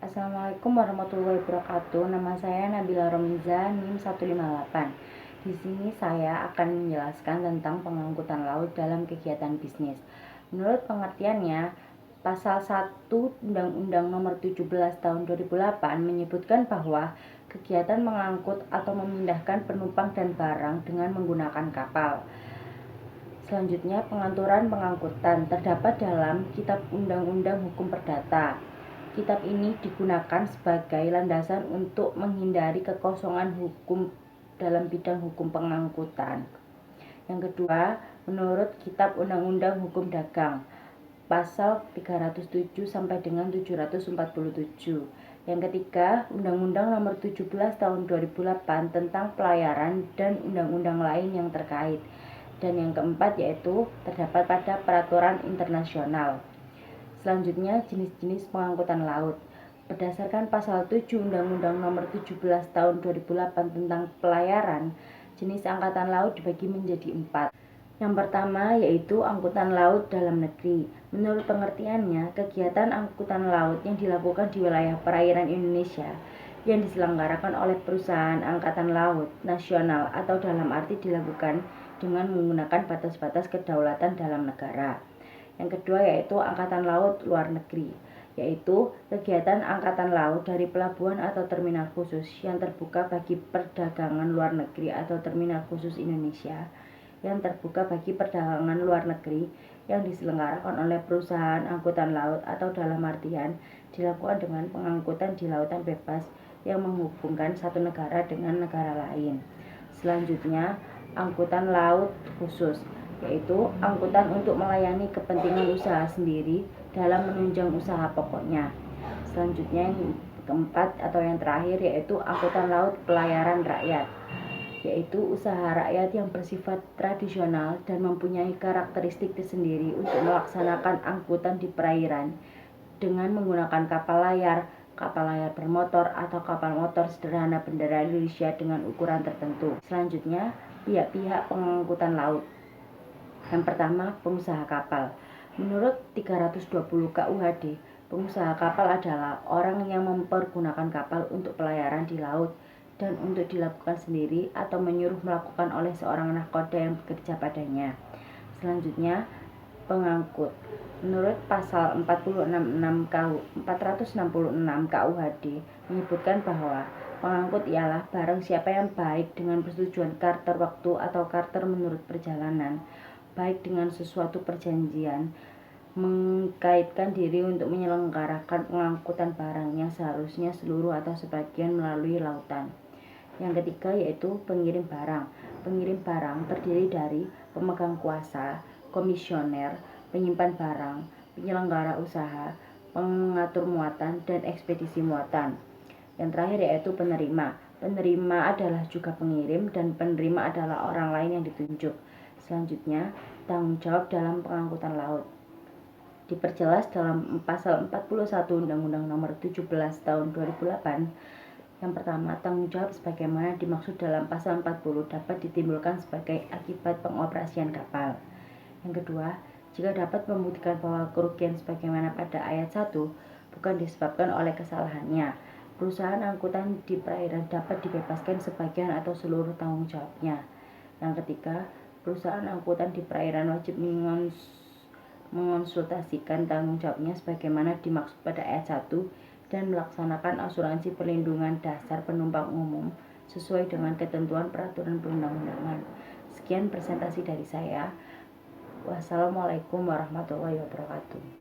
Assalamualaikum warahmatullahi wabarakatuh. Nama saya Nabila Romza, NIM 158. Di sini saya akan menjelaskan tentang pengangkutan laut dalam kegiatan bisnis. Menurut pengertiannya, Pasal 1 Undang-Undang Nomor 17 Tahun 2008 menyebutkan bahwa kegiatan mengangkut atau memindahkan penumpang dan barang dengan menggunakan kapal. Selanjutnya, pengaturan pengangkutan terdapat dalam Kitab Undang-Undang Hukum Perdata. Kitab ini digunakan sebagai landasan untuk menghindari kekosongan hukum dalam bidang hukum pengangkutan. Yang kedua, menurut Kitab Undang-Undang Hukum Dagang, pasal 307 sampai dengan 747. Yang ketiga, Undang-Undang Nomor 17 Tahun 2008 tentang pelayaran dan undang-undang lain yang terkait. Dan yang keempat yaitu terdapat pada peraturan internasional. Selanjutnya, jenis-jenis pengangkutan laut. Berdasarkan pasal 7 Undang-Undang Nomor 17 Tahun 2008 tentang pelayaran, jenis angkatan laut dibagi menjadi 4. Yang pertama yaitu angkutan laut dalam negeri. Menurut pengertiannya, kegiatan angkutan laut yang dilakukan di wilayah perairan Indonesia yang diselenggarakan oleh perusahaan angkatan laut nasional atau dalam arti dilakukan dengan menggunakan batas-batas kedaulatan dalam negara. Yang kedua yaitu angkatan laut luar negeri, yaitu kegiatan angkatan laut dari pelabuhan atau terminal khusus yang terbuka bagi perdagangan luar negeri atau terminal khusus Indonesia yang terbuka bagi perdagangan luar negeri yang diselenggarakan oleh perusahaan angkutan laut atau dalam artian dilakukan dengan pengangkutan di lautan bebas yang menghubungkan satu negara dengan negara lain. Selanjutnya, angkutan laut khusus, yaitu angkutan untuk melayani kepentingan usaha sendiri dalam menunjang usaha pokoknya. Selanjutnya yang keempat atau yang terakhir yaitu angkutan laut pelayaran rakyat, yaitu usaha rakyat yang bersifat tradisional dan mempunyai karakteristik tersendiri untuk melaksanakan angkutan di perairan dengan menggunakan kapal layar bermotor atau kapal motor sederhana bendera Indonesia dengan ukuran tertentu. Selanjutnya, pihak-pihak pengangkutan laut. Yang pertama, pengusaha kapal. Menurut 320 KUHD, pengusaha kapal adalah orang yang mempergunakan kapal untuk pelayaran di laut dan untuk dilakukan sendiri atau menyuruh melakukan oleh seorang nahkoda yang bekerja padanya. Selanjutnya, pengangkut. Menurut pasal 466 KUHD menyebutkan bahwa pengangkut ialah barang siapa yang baik dengan persetujuan charter waktu atau charter menurut perjalanan, baik dengan sesuatu perjanjian, mengkaitkan diri untuk menyelenggarakan pengangkutan barang yang seharusnya seluruh atau sebagian melalui lautan. Yang ketiga yaitu pengirim barang. Pengirim barang terdiri dari pemegang kuasa, komisioner, penyimpan barang, penyelenggara usaha, pengatur muatan, dan ekspedisi muatan. Yang terakhir yaitu penerima. Penerima adalah juga pengirim dan penerima adalah orang lain yang ditunjuk. Selanjutnya, tanggung jawab dalam pengangkutan laut. Diperjelas dalam pasal 41 Undang-Undang Nomor 17 Tahun 2008. Yang pertama, tanggung jawab sebagaimana dimaksud dalam pasal 40 dapat ditimbulkan sebagai akibat pengoperasian kapal. Yang kedua, jika dapat membuktikan bahwa kerugian sebagaimana pada ayat 1 bukan disebabkan oleh kesalahannya, perusahaan angkutan di perairan dapat dibebaskan sebagian atau seluruh tanggung jawabnya. Yang ketiga, perusahaan angkutan di perairan wajib mengonsultasikan tanggung jawabnya sebagaimana dimaksud pada ayat 1 dan melaksanakan asuransi perlindungan dasar penumpang umum sesuai dengan ketentuan peraturan perundang-undangan. Sekian presentasi dari saya. Wassalamualaikum warahmatullahi wabarakatuh.